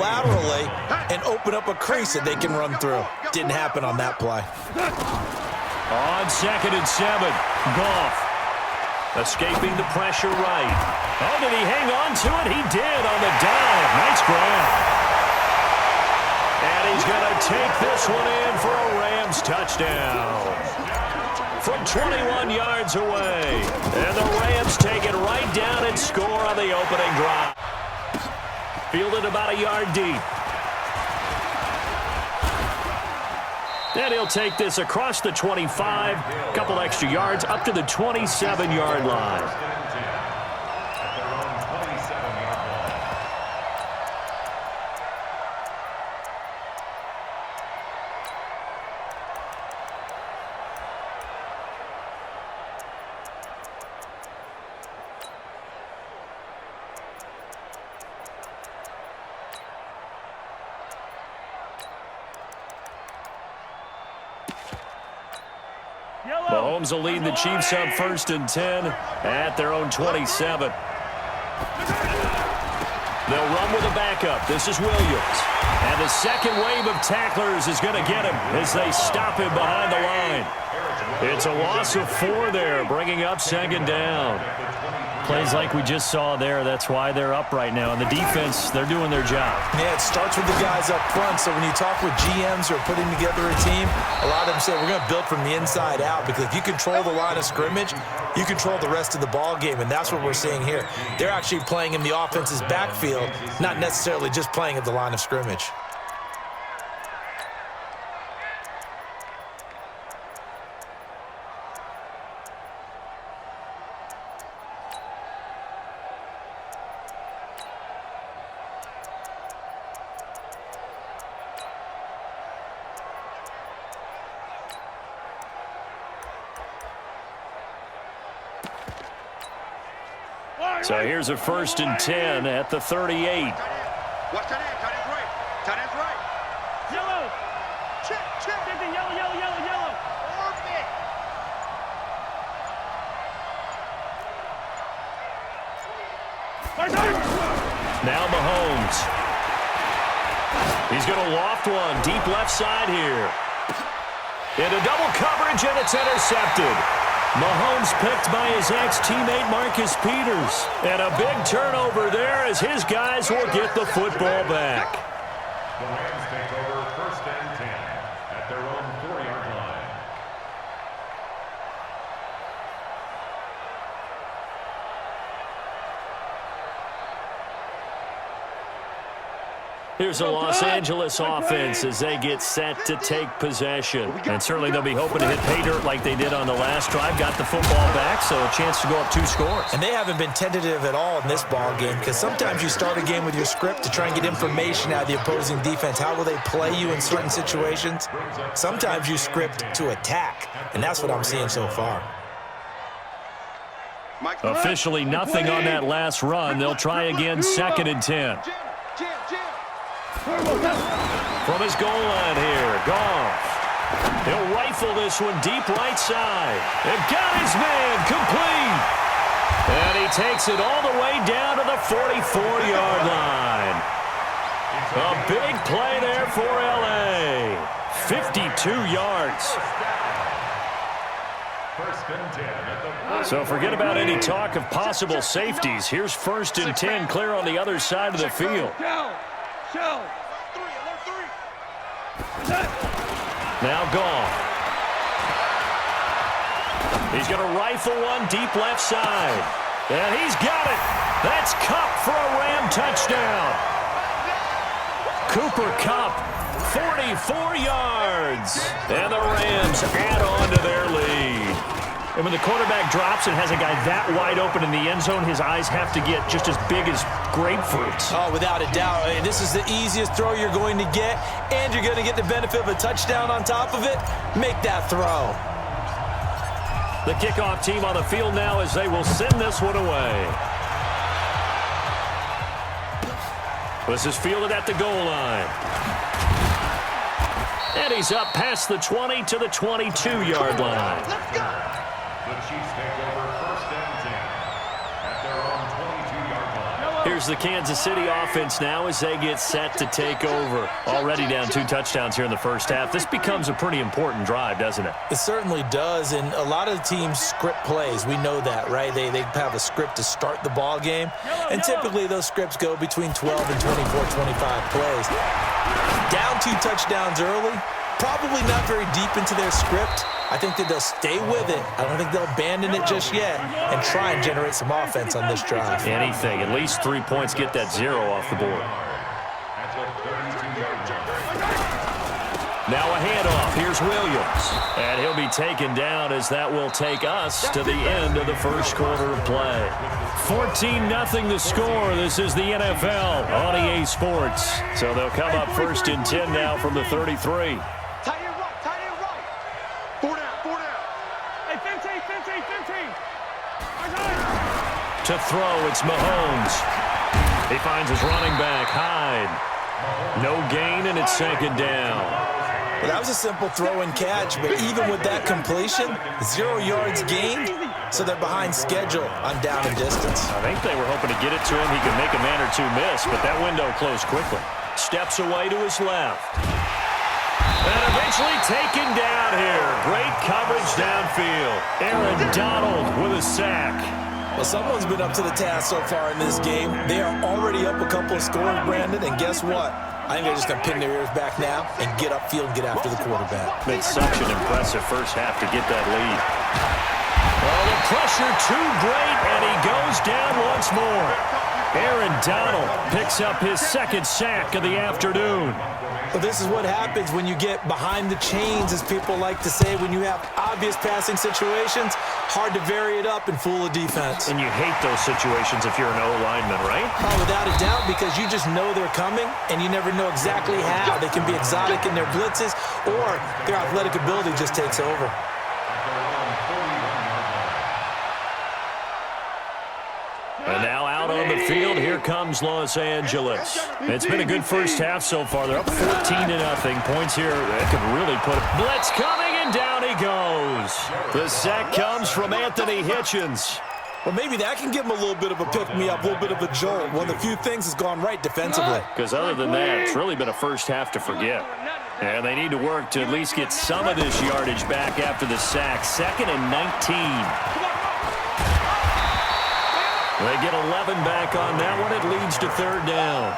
laterally and open up a crease that they can run through. Didn't happen on that play. On 2nd and 7, Goff. Escaping the pressure right. Oh, did he hang on to it? He did on the dive. Nice grab. And he's going to take this one in for a Rams touchdown. From 21 yards away. And the Rams take it right down and score on the opening drive. Fielded about a yard deep. And he'll take this across the 25, a couple extra yards, up to the 27-yard line. Mahomes will lead the Chiefs up 1st and 10 at their own 27. They'll run with a backup. This is Williams. And the second wave of tacklers is going to get him as they stop him behind the line. It's a loss of 4 there, bringing up 2nd down. Plays like we just saw there, that's why they're up right now. And the defense, they're doing their job. Yeah, it starts with the guys up front. So when you talk with GMs who are putting together a team, a lot of them say we're going to build from the inside out, because if you control the line of scrimmage, you control the rest of the ball game, and that's what we're seeing here. They're actually playing in the offense's backfield, not necessarily just playing at the line of scrimmage. So here's a 1st and 10 at the 38. Watch that end. Tight end's right. Tight end's right. Yellow. Check. Yellow. Perfect. Now Mahomes. He's going to loft one deep left side here. Into double coverage, and it's intercepted. Mahomes picked by his ex-teammate Marcus Peters. And a big turnover there as his guys will get the football back. The Rams take over 1st and 10 at their own 4-yard line. Here's a Los Angeles offense as they get set to take possession. And certainly they'll be hoping to hit pay dirt like they did on the last drive. Got the football back, so a chance to go up 2 scores. And they haven't been tentative at all in this ball game, because sometimes you start a game with your script to try and get information out of the opposing defense. How will they play you in certain situations? Sometimes you script to attack, and that's what I'm seeing so far. Officially nothing on that last run. They'll try again 2nd and 10. From his goal line here, Goff. He'll rifle this one deep right side. And got his man complete. And he takes it all the way down to the 44-yard line. A big play there for L.A. 52 yards. So forget about any talk of possible safeties. Here's 1st and 10 clear on the other side of the field. Now Goff. He's going to rifle one deep left side. And he's got it. That's Kupp for a Ram touchdown. Cooper Kupp, 44 yards. And the Rams add on to their lead. And when the quarterback drops and has a guy that wide open in the end zone, his eyes have to get just as big as grapefruits. Oh, without a doubt. I mean, this is the easiest throw you're going to get, and you're going to get the benefit of a touchdown on top of it. Make that throw. The kickoff team on the field now as they will send this one away. This is fielded at the goal line. And he's up past the 20 to the 22-yard line. Let's go. The Chiefs take over 1st and 10 at their own 22-yard line. here's the Kansas City offense now as they get set to take over. Already down 2 touchdowns here in the first half. This becomes a pretty important drive, doesn't it? It certainly does, and a lot of the teams script plays. We know that, right? They have a script to start the ball game, and typically those scripts go between 12 and 24, 25 plays. Down 2 touchdowns early, probably not very deep into their script. I think that they'll stay with it. I don't think they'll abandon it just yet and try and generate some offense on this drive. Anything. At least 3 points, get that 0 off the board. Now a handoff. Here's Williams. And he'll be taken down as that will take us to the end of the first quarter of play. 14-0 the score. This is the NFL on EA Sports. So they'll come up first and 10 now from the 33. To throw, it's Mahomes. He finds his running back, Hyde. No gain, and it's second down. Well, that was a simple throw and catch, but even with that completion, 0 yards gained, so they're behind schedule on down and distance. I think they were hoping to get it to him. He could make a man or two miss, but that window closed quickly. Steps away to his left. And eventually taken down here. Great coverage downfield. Aaron Donald with a sack. Well, someone's been up to the task so far in this game. They are already up a couple of scores, Brandon, and guess what? I think they're just going to pin their ears back now and get upfield and get after the quarterback. It's such an impressive first half to get that lead. Oh, the pressure too great, and he goes down once more. Aaron Donald picks up his second sack of the afternoon. But this is what happens when you get behind the chains, as people like to say. When you have obvious passing situations, hard to vary it up and fool a defense. And you hate those situations if you're an O-lineman, right? Oh, without a doubt, because you just know they're coming, and you never know exactly how. They can be exotic in their blitzes, or their athletic ability just takes over. And now out on the field, here comes Los Angeles. It's been a good first half so far. They're up 14-0. Points here, that could really put it. Blitz coming, and down he goes. The sack comes from Anthony Hitchens. Well, maybe that can give them a little bit of a pick-me-up, a little bit of a jolt. One of the few things has gone right defensively. Because other than that, it's really been a first half to forget. And they need to work to at least get some of this yardage back after the sack. 2nd and 19. They get 11 back on that one. It leads to 3rd down.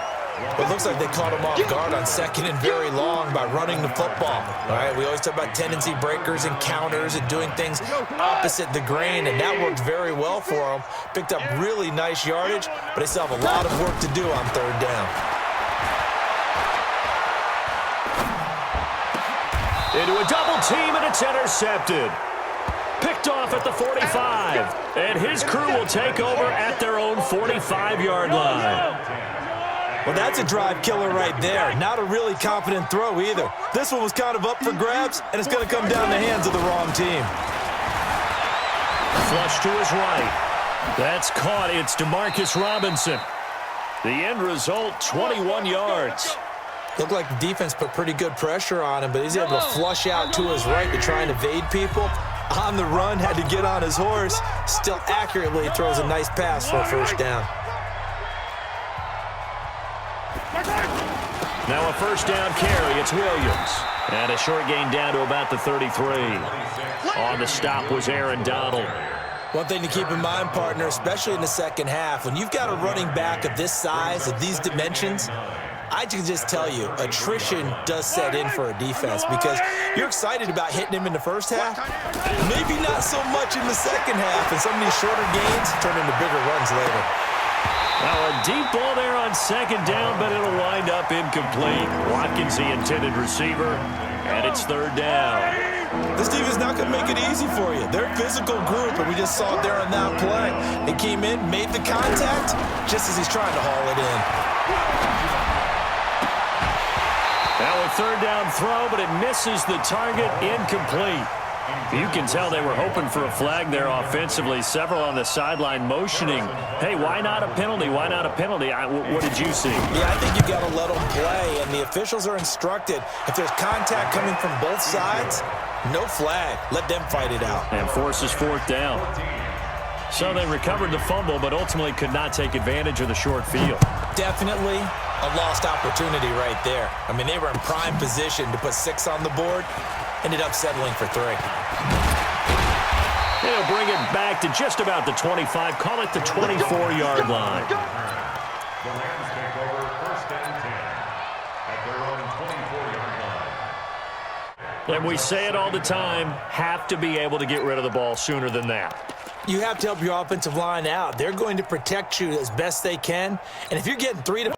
Well, it looks like they caught him off guard on 2nd and very long by running the football. All right, we always talk about tendency breakers and counters and doing things opposite the grain, and that worked very well for them. Picked up really nice yardage, but they still have a lot of work to do on 3rd down. Into a double team, and it's intercepted. Picked off at the 45, and his crew will take over at their own 45-yard line. Well, that's a drive killer right there. Not a really confident throw either. This one was kind of up for grabs, and it's going to come down the hands of the wrong team. Flush to his right. That's caught. It's DeMarcus Robinson. The end result, 21 yards. Looked like the defense put pretty good pressure on him, but he's able to flush out to his right to try and evade people. On the run, had to get on his horse. Still accurately throws a nice pass for a 1st down. Now a 1st down carry. It's Williams. And a short gain down to about the 33. On the stop was Aaron Donald. One thing to keep in mind, partner, especially in the second half, when you've got a running back of this size, of these dimensions, I can just tell you, attrition does set in for a defense because you're excited about hitting him in the first half. Maybe not so much in the second half, and some of these shorter gains turn into bigger runs later. Now a deep ball there on 2nd down, but it'll wind up incomplete. Watkins, the intended receiver, and it's 3rd down. This defense is not going to make it easy for you. They're a physical group, and we just saw it there on that play. They came in, made the contact, just as he's trying to haul it in. Now a 3rd down throw, but it misses the target, incomplete. You can tell they were hoping for a flag there offensively. Several on the sideline motioning. Hey, why not a penalty? Why not a penalty? What did you see? Yeah, I think you've got to let them play, and the officials are instructed. If there's contact coming from both sides, no flag. Let them fight it out. And forces 4th down. So they recovered the fumble, but ultimately could not take advantage of the short field. Definitely a lost opportunity right there. I mean, they were in prime position to put 6 on the board, ended up settling for 3. They'll bring it back to just about the 25, call it the 24-yard line. The Rams take over first and 10 at their own 24-yard line. And we say it all the time, have to be able to get rid of the ball sooner than that. You have to help your offensive line out. They're going to protect you as best they can. And if you're getting 3 to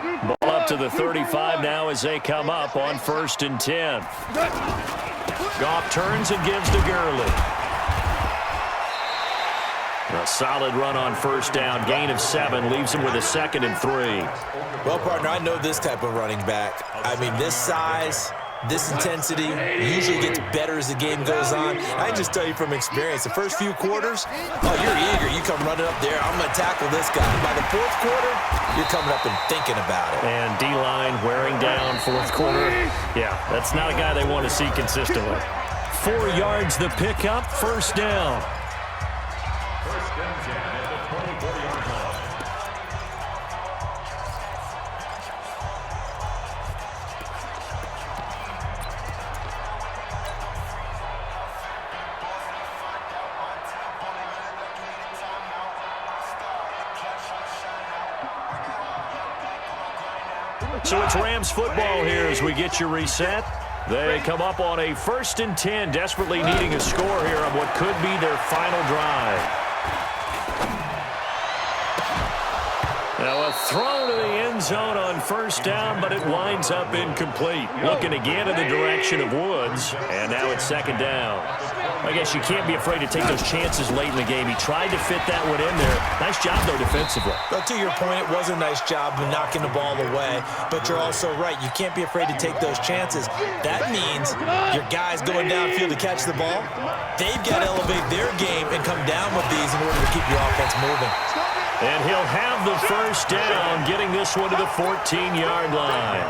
Ball up to the 35 now as they come up on 1st and 10. Goff turns and gives to Gurley. A solid run on 1st down. Gain of 7 leaves him with a 2nd and 3. Well, partner, I know this type of running back. I mean, this size, this intensity usually gets better as the game goes on. I can just tell you from experience, the first few quarters, oh, you're eager. You come running up there, I'm going to tackle this guy. By the 4th quarter, you're coming up and thinking about it. And D-line wearing down 4th quarter. Yeah, that's not a guy they want to see consistently. 4 yards the pickup, 1st down. 1st and 10 at the 24-yard line. So it's Rams football here as we get you reset. They come up on a 1st and 10, desperately needing a score here on what could be their final drive. Now a throw to the end zone on 1st down, but it winds up incomplete. Looking again in the direction of Woods, and now it's 2nd down. I guess you can't be afraid to take those chances late in the game. He tried to fit that one in there. Nice job, though, defensively. But to your point, it was a nice job of knocking the ball away. But you're also right. You can't be afraid to take those chances. That means your guys going downfield to catch the ball, they've got to elevate their game and come down with these in order to keep your offense moving. And he'll have the 1st down, getting this one to the 14-yard line.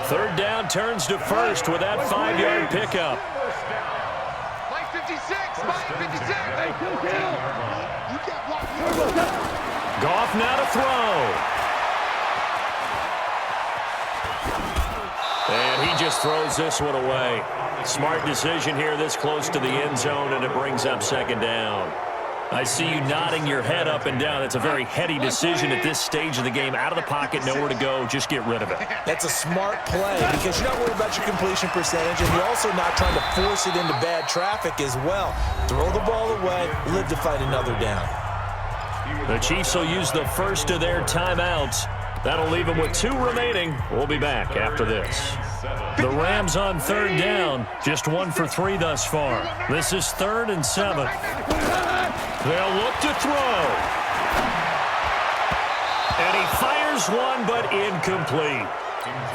3rd down turns to 1st with that 5-yard pickup. 56, Mike 56. Hey, kill. You can't block. Goff now to throw. And he just throws this one away. Smart decision here this close to the end zone, and it brings up 2nd down. I see you nodding your head up and down. It's a very heady decision at this stage of the game. Out of the pocket, nowhere to go. Just get rid of it. That's a smart play because you're not worried about your completion percentage, and you're also not trying to force it into bad traffic as well. Throw the ball away, live to fight another down. The Chiefs will use the first of their timeouts. That'll leave them with 2 remaining. We'll be back after this. The Rams on 3rd down. Just 1 for 3 thus far. This is 3rd and 7. They'll look to throw. And he fires one, but incomplete.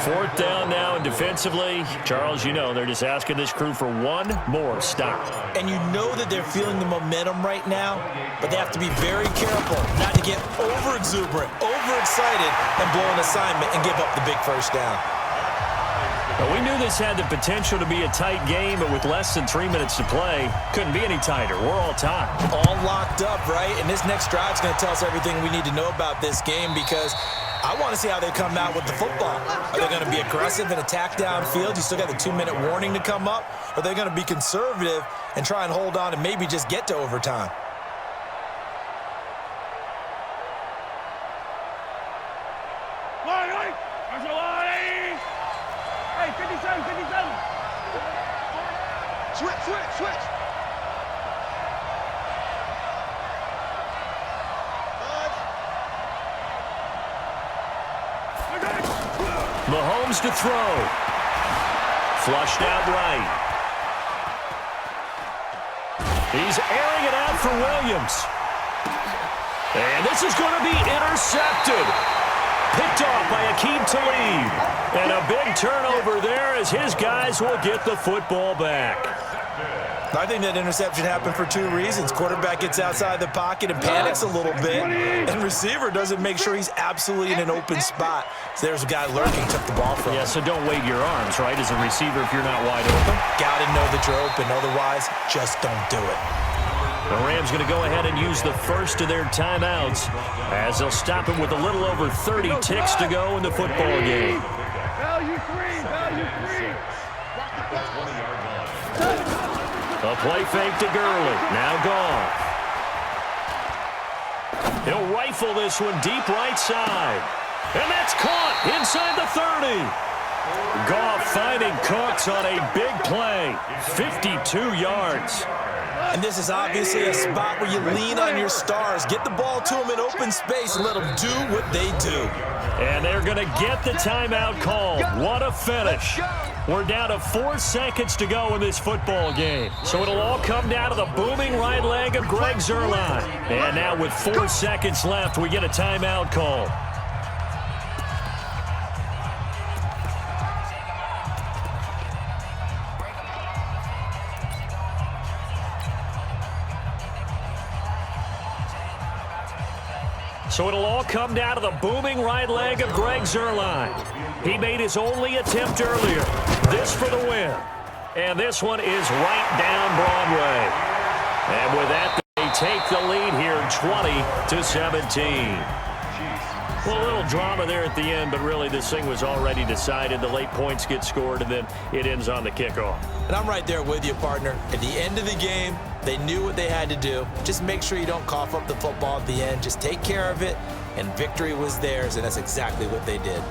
4th down now, and defensively, Charles, you know, they're just asking this crew for one more stop. And you know that they're feeling the momentum right now, but they have to be very careful not to get over-exuberant, overexcited, and blow an assignment and give up the big 1st down. Well, we knew this had the potential to be a tight game, but with less than 3 minutes to play, couldn't be any tighter. We're all tied. All locked up, right? And this next drive is going to tell us everything we need to know about this game because I want to see how they come out with the football. Are they going to be aggressive and attack downfield? You still got the 2-minute warning to come up? Or are they going to be conservative and try and hold on and maybe just get to overtime? Hey, 57, 57. Switch. Mahomes to throw. Flushed out right. He's airing it out for Williams. And this is going to be intercepted. Picked off by Akeem Talib. And a big turnover there as his guys will get the football back. I think that interception happened for 2 reasons. Quarterback gets outside the pocket and panics a little bit, and receiver doesn't make sure he's absolutely in an open spot. So there's a guy lurking, took the ball from him. Yeah, so don't wave your arms, right, as a receiver if you're not wide open. Got to know that you're open. Otherwise, just don't do it. The Rams going to go ahead and use the first of their timeouts as they'll stop it with a little over 30 ticks to go in the football game. Value free. A play fake to Gurley. Now Goff. He'll rifle this one deep right side. And that's caught inside the 30. Goff finding Cooks on a big play. 52 yards. And this is obviously a spot where you lean on your stars. Get the ball to them in open space and let them do what they do. And they're going to get the timeout called. What a finish. We're down to 4 seconds to go in this football game. So it'll all come down to the booming right leg of Greg Zuerlein. And now with 4 seconds left, we get a timeout call. So it'll all come down to the booming right leg of Greg Zuerlein. He made his only attempt earlier. This for the win. And this one is right down Broadway. And with that, they take the lead here 20-17. Well, a little drama there at the end, but really this thing was already decided. The late points get scored, and then it ends on the kickoff. And I'm right there with you, partner. At the end of the game, they knew what they had to do. Just make sure you don't cough up the football at the end. Just take care of it, and victory was theirs, and that's exactly what they did.